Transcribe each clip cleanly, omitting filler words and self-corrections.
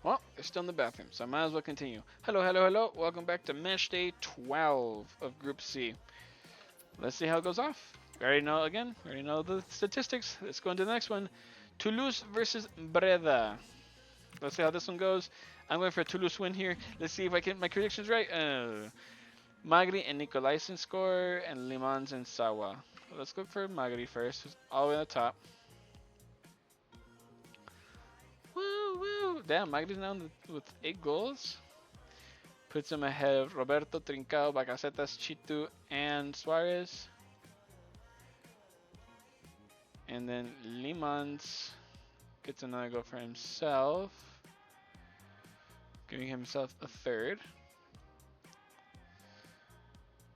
Well, they're still in the bathroom, so I might as well continue. Hello, hello, hello. Welcome back to Matchday 12 of Group C. Let's see how it goes off. We already know the statistics. Let's go into the next one. Toulouse versus Breda. Let's see how this one goes. I'm going for a Toulouse win here. Let's see if I get my predictions right. Magri and Nicolaisen score, and Limans and Sawa. Let's go for Magri first, who's all the way at the top. Woo, woo. Damn, Magri's now with 8 goals. Puts him ahead of Roberto, Trincao, Bacacetas, Chitu, and Suarez. And then Limans gets another goal for himself, giving himself a third.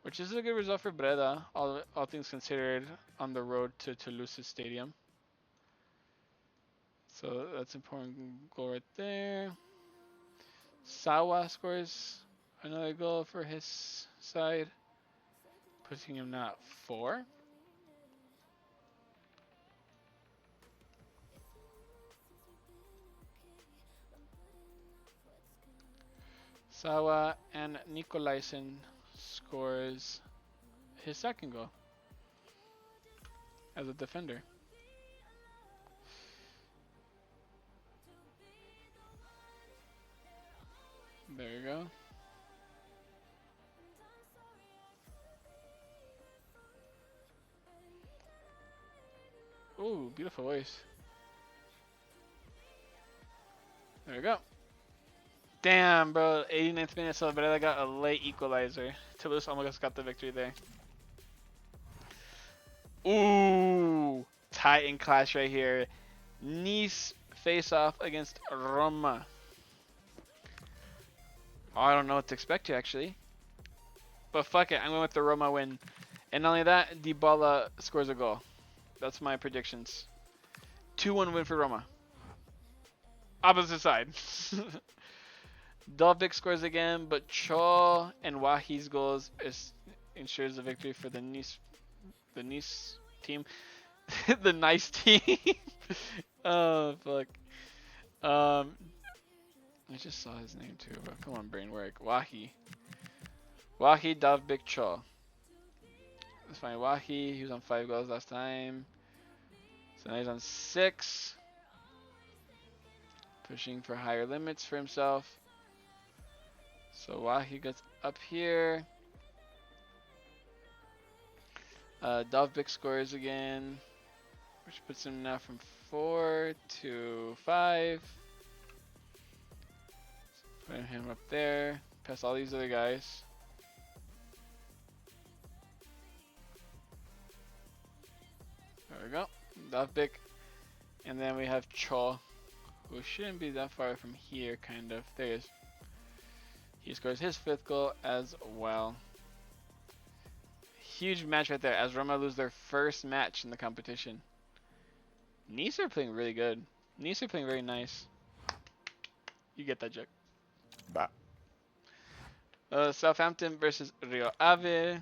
Which is a good result for Breda, all things considered, on the road to Toulouse Stadium. So that's an important goal right there. Sawa scores another goal for his side, putting him now at 4. Sawa and Nicolaisen scores his second goal as a defender. There you go. Ooh, beautiful voice. There we go. Damn, bro. 89th minute, so Breda got a late equalizer. Toulouse almost got the victory there. Ooh, Titan clash right here. Nice face off against Roma. Oh, I don't know what to expect here, actually. But fuck it, I'm going with the Roma win. And not only that, Dybala scores a goal. That's my predictions. 2-1 win for Roma. Opposite side. Dovbyk scores again, but Cho and Wahi's goals ensures the victory for the Nice team. The nice team. Oh fuck. I just saw his name too, but come on, brain work. Wahi, Dovbyk, Cho. Let's find Wahi. He was on 5 goals last time, so now he's on 6. Pushing for higher limits for himself. So Wahi gets up here. Dovbyk scores again, which puts him now from 4 to 5. Putting him up there, past all these other guys. There we go, Dovbyk. And then we have Cho, who shouldn't be that far from here, kind of. There he is. He scores his 5th goal as well. Huge match right there as Roma lose their first match in the competition. Nice are playing really good. Nice are playing very nice. You get that joke. Bah. Southampton versus Rio Ave.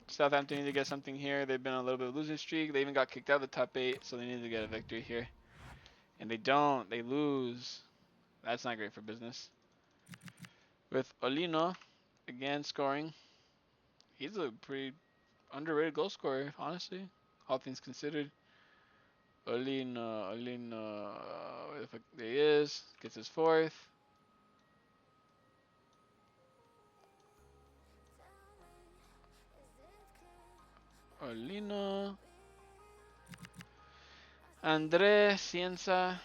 Southampton need to get something here. They've been on a little bit of a losing streak. They even got kicked out of the top 8, so they need to get a victory here. And they don't. They lose. That's not great for business. With Olino, again scoring. He's a pretty underrated goal scorer, honestly, all things considered. Olino, where the fuck, there he is, gets his 4th. Olino. Andre Cienza.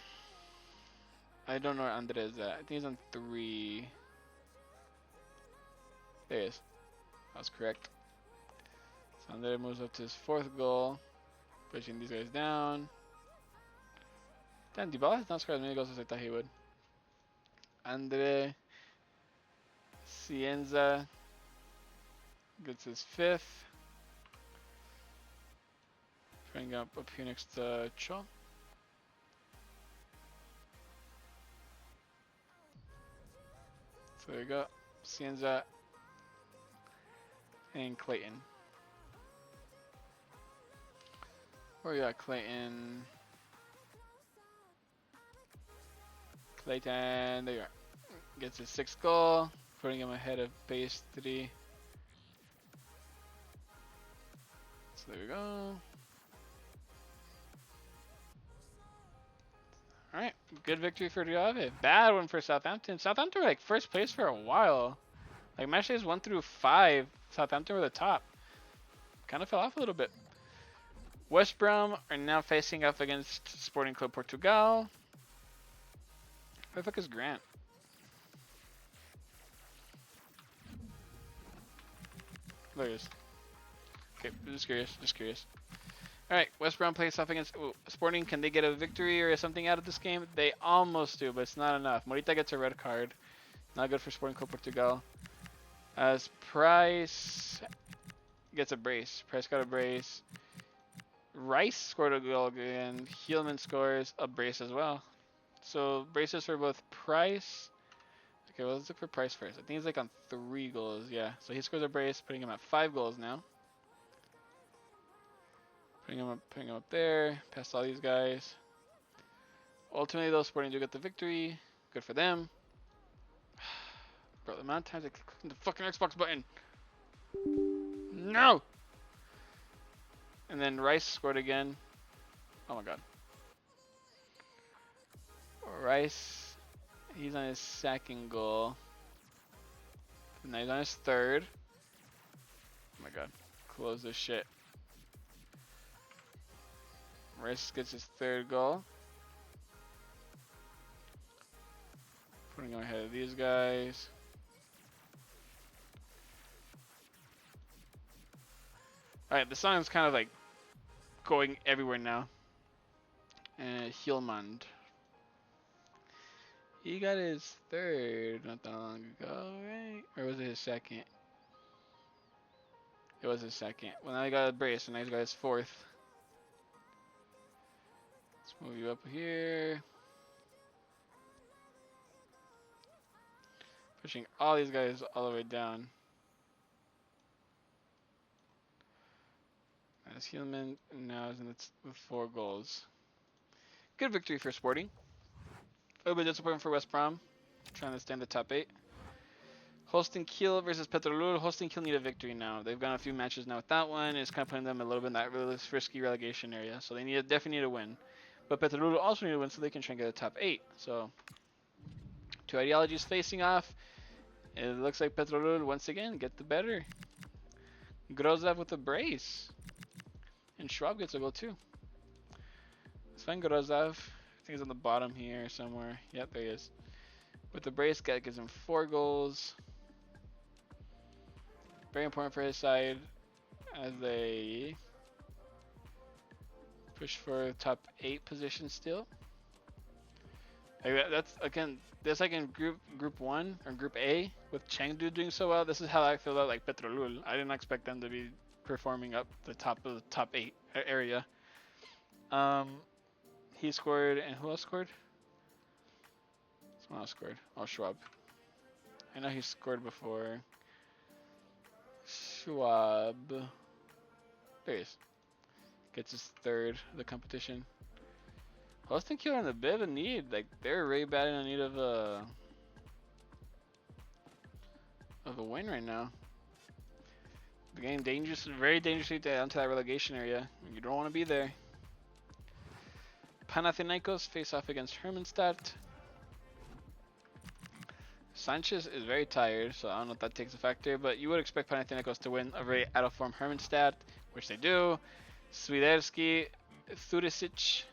I don't know where Andre is at. I think he's on 3. There he is. That was correct. So Andre moves up to his 4th goal, pushing these guys down. Damn, Dybala has not scored as many goals as I thought he would. Andre Cienza gets his 5th. Bring up here next to Cho. So there we go. Cienza and Clayton. Where you at, Clayton? Zlatan, there you are. Gets his 6th goal, putting him ahead of base 3. So there we go. Alright, good victory for Diave. Bad one for Southampton. Southampton were like first place for a while. Like matches 1 through 5, Southampton were the top. Kind of fell off a little bit. West Brom are now facing up against Sporting Club Portugal. Where the fuck is Grant? There he is. Okay, just curious. Alright, West Brom plays off against Sporting. Can they get a victory or something out of this game? They almost do, but it's not enough. Morita gets a red card. Not good for Sporting Club Portugal. As Price gets a brace. Price got a brace. Rice scored a goal again. Heelman scores a brace as well. So braces for both Price. Okay, well, let's look for Price first. I think he's like on 3 goals. Yeah, so he scores a brace, putting him at 5 goals now. Putting him up there. Past all these guys. Ultimately, though, Sporting do get the victory. Good for them. Bro, the amount of times I click the fucking Xbox button. No! And then Rice scored again. Oh my god. Rice, he's on his 2nd goal. Now he's on his 3rd. Oh my god. Close this shit. Rice gets his 3rd goal. Putting him ahead of these guys. Alright, the song's kind of like going everywhere now. Hielmand. He got his 3rd not that long ago, right? Or was it his 2nd? It was his 2nd. Well, now he got a brace, and now he's got his 4th. Let's move you up here. Pushing all these guys all the way down. As Heelman now is in with 4 goals. Good victory for Sporting. A little bit disappointing for West Brom. Trying to stay in the top 8. Holstein Kiel versus Petrolul. Holstein Kiel need a victory now. They've gone a few matches now with that one. It's kind of putting them a little bit in that really risky relegation area. So they definitely need a win. But Petrolul also need a win so they can try and get a top 8. So 2 ideologies facing off. It looks like Petrolul once again get the better. Grozav with a brace. And Schwab gets a goal too. Sven Grozav. I think he's on the bottom here somewhere. Yep, there he is. With the brace, that gives him 4 goals. Very important for his side as they push for top 8 position still. Like that's again, that's like in group 1 or group A with Chengdu doing so well. This is how I feel about like Petrolul. I didn't expect them to be performing up the top of the top 8 area. He scored, and who else scored? Someone else scored. Oh, Schwab. I know he scored before. Schwab. There he is. Gets his 3rd of the competition. Holstein Kiel are in a bit of a need. Like they're really bad in need of a win right now. The game dangerous, very dangerously down to that relegation area. You don't want to be there. Panathinaikos face off against Hermannstadt. Sanchez is very tired, so I don't know if that takes a factor, but you would expect Panathinaikos to win a very out of form Hermannstadt, which they do. Swiderski, Thurisic.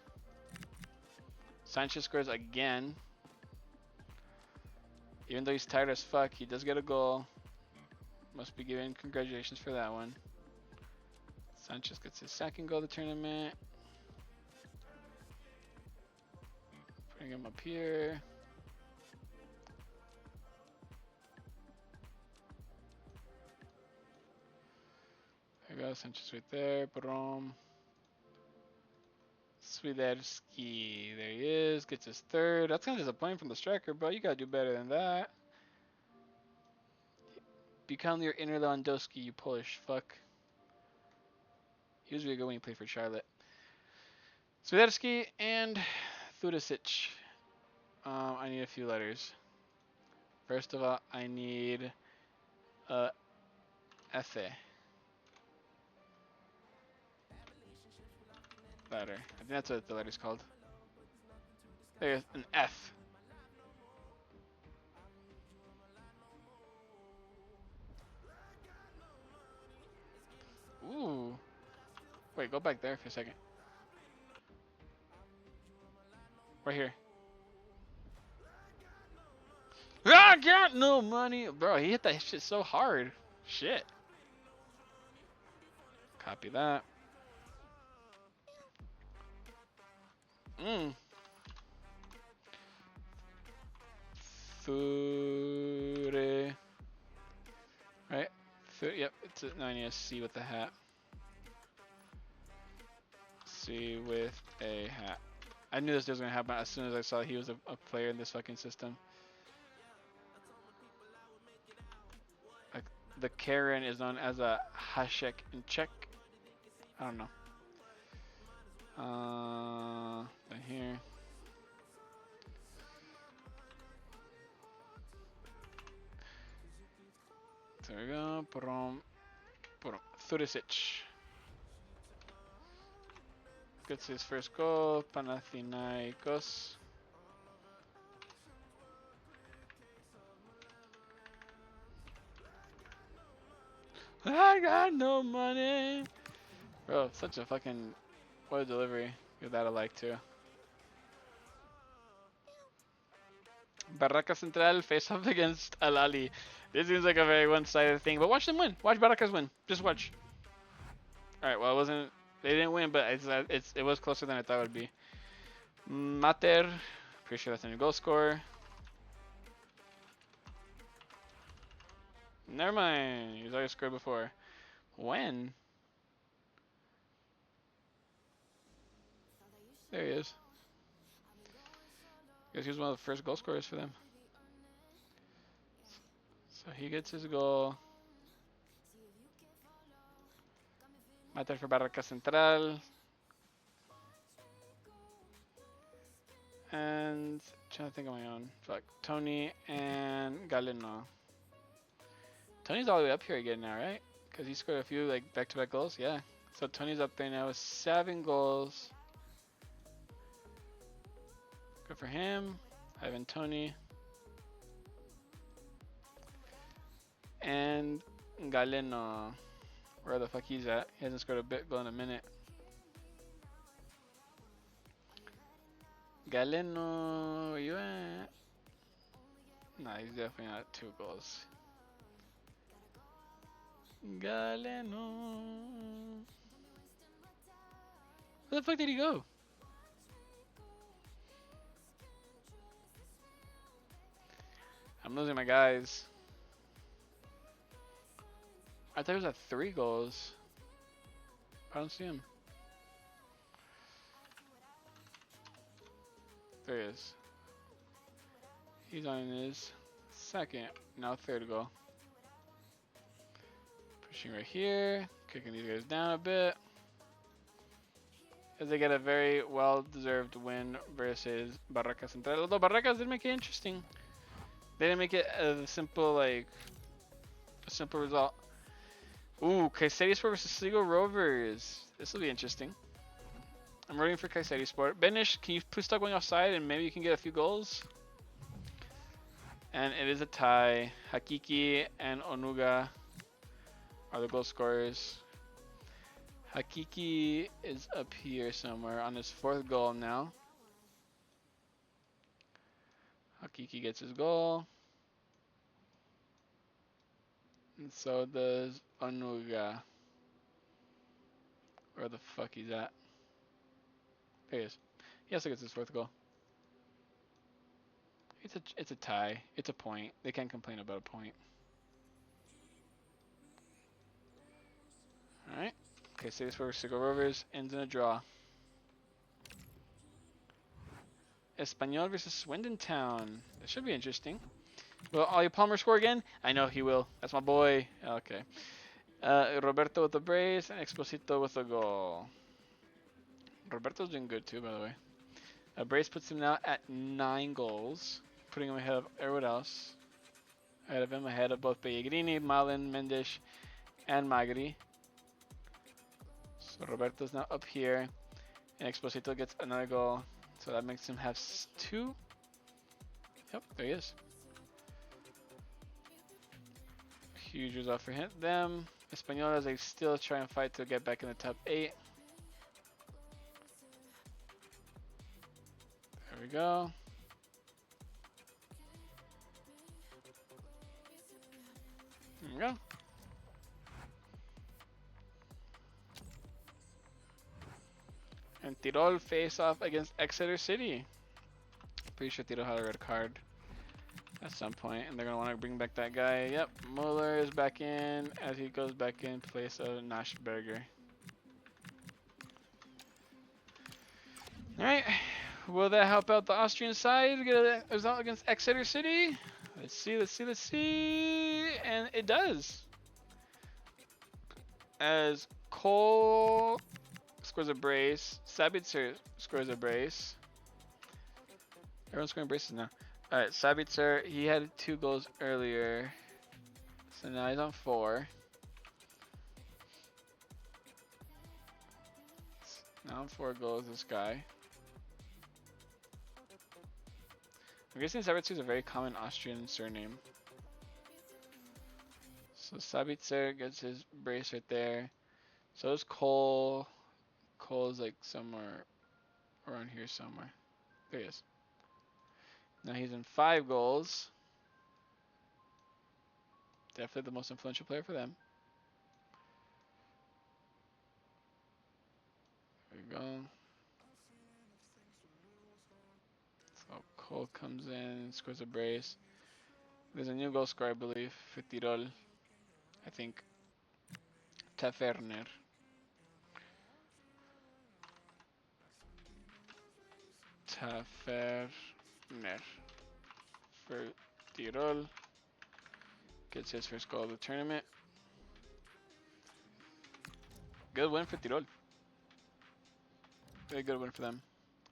Sanchez scores again. Even though he's tired as fuck, he does get a goal. Must be given congratulations for that one. Sanchez gets his 2nd goal of the tournament. Bring him up here. There we go, Sanchez right there. Boom. Swiderski, there he is. Gets his 3rd. That's kind of disappointing from the striker, bro. You gotta do better than that. Become your inner Lewandowski, you Polish fuck. He was really good when he played for Charlotte. Swiderski and Thurisic I need a few letters. First of all, I need F. Letter. I think that's what the letter's called. There's an F. Ooh. Wait, go back there for a second. Right here. I got no money. Bro, he hit that shit so hard. Shit. Copy that. Fure. Right? Yep, it's a, no, I need a C with the hat. C with a hat. I knew this was gonna happen as soon as I saw he was a player in this fucking system. Like, the Karen is known as a Hashek in Czech. I don't know. Then here. There we go. Thurisic. Gets his first goal. Panathinaikos. I got no money. Bro, such a fucking, what a delivery. Give that a like too. Barraca Central face off against Al Ali. This seems like a very one-sided thing, but watch them win. Watch Barracas win. Just watch. All right. Well, it wasn't. They didn't win, but it was closer than I thought it would be. Mater. Pretty sure that's a new goal scorer. Never mind. He's already scored before. When? There he is. Because he was one of the first goal scorers for them. So he gets his goal. Mater for Barraca Central. And trying to think of my own. Fuck. Tony and Galeno. Tony's all the way up here again now, right? Because he scored a few like back-to-back goals. Yeah. So Tony's up there now with 7 goals. Good for him. Ivan Tony. And Galeno. Where the fuck he's at? He hasn't scored a bit goal in a minute. Galeno, where you at? Nah, he's definitely not 2 goals. Galeno. Where the fuck did he go? I'm losing my guys. I thought he was at 3 goals. I don't see him. There he is. He's on his 2nd, now 3rd goal. Pushing right here, kicking these guys down a bit. As they get a very well-deserved win versus Barracas Central. Although Barracas did make it interesting. They didn't make it a simple result. Ooh, Kayserispor versus Sligo Rovers. This will be interesting. I'm rooting for Kayserispor. Benish, can you please stop going offside and maybe you can get a few goals? And it is a tie. Hakiki and Onuga are the goal scorers. Hakiki is up here somewhere on his 4th goal now. Hakiki gets his goal. And so does Onuga. Where the fuck he's at? There he is. He also gets his 4th goal. It's a tie. It's a point. They can't complain about a point. Alright. Okay, so this for Sligo Rovers ends in a draw. Espanyol versus Swindon Town. That should be interesting. Will Ollie Palmer score again? I know he will. That's my boy. Okay. Roberto with the brace and Exposito with the goal. Roberto's doing good too, by the way. A brace puts him now at 9 goals, putting him ahead of everyone else. Ahead of him, ahead of both Pellegrini, Malin, Mendes, and Magri. So Roberto's now up here, and Exposito gets another goal, so that makes him have 2. Yep, there he is. Huge result for them. Español as they still try and fight to get back in the top 8. There we go. There we go. And Tirol face off against Exeter City. Pretty sure Tirol had a red card at some point, and they're going to want to bring back that guy. Yep, Muller is back in as he goes back in place of Nashberger. Alright, will that help out the Austrian side? Get a result against Exeter City? Let's see. And it does. As Cole scores a brace, Sabitzer scores a brace. Everyone's scoring braces now. Alright, Sabitzer, he had 2 goals earlier. So now he's on 4. Now on 4 goals, this guy. I'm guessing Sabitzer is a very common Austrian surname. So Sabitzer gets his brace right there. So is Cole. Cole's like somewhere around here somewhere. There he is. Now he's in 5 goals. Definitely the most influential player for them. There we go. So Cole comes in, scores a brace. There's a new goal scorer, I believe, for Tirol. I think. Taferner. For Tirol. Gets his first goal of the tournament. Good win for Tirol. Very good win for them.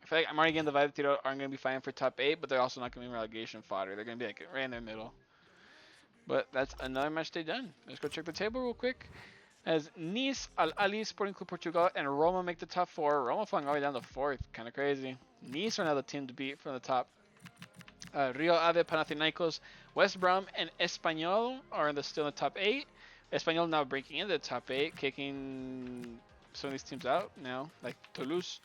I feel like I'm already getting the vibe that Tirol aren't going to be fighting for top 8, but they're also not going to be relegation fodder. They're going to be like right in the middle. But that's another match they done. Let's go check the table real quick. As Nice, Al-Ali, Sporting Club Portugal, and Roma make the top 4. Roma falling all the way down to 4th. Kind of crazy. Nice are now the team to beat from the top. Rio Ave, Panathinaikos, West Brom, and Espanyol are still in the top 8. Espanyol now breaking into the top 8, kicking some of these teams out now, like Toulouse.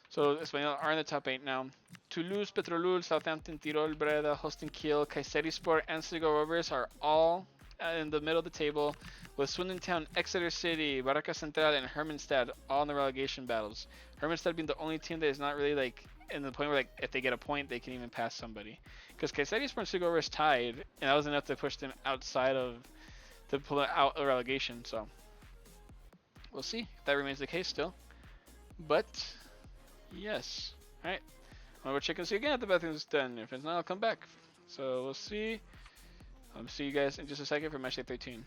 So Espanyol are in the top 8 now. Toulouse, Petrolul, Southampton, Tirol, Breda, Holstein Kiel, Kayserispor, and Sligo Rovers are all in the middle of the table, with Swindon Town, Exeter City, Barraca Central, and Hermannstad all in the relegation battles. Hermannstad being the only team that is not really like in the point where like if they get a point they can even pass somebody. Because Kayserispor and Sligo Rovers tied, and that was enough to push them outside of to pull out a relegation. So we'll see if that remains the case still. But yes, all right. I'm gonna go check and see again if the bathroom's done. If it's not, I'll come back. So we'll see. I'll see you guys in just a second for Matchday 13.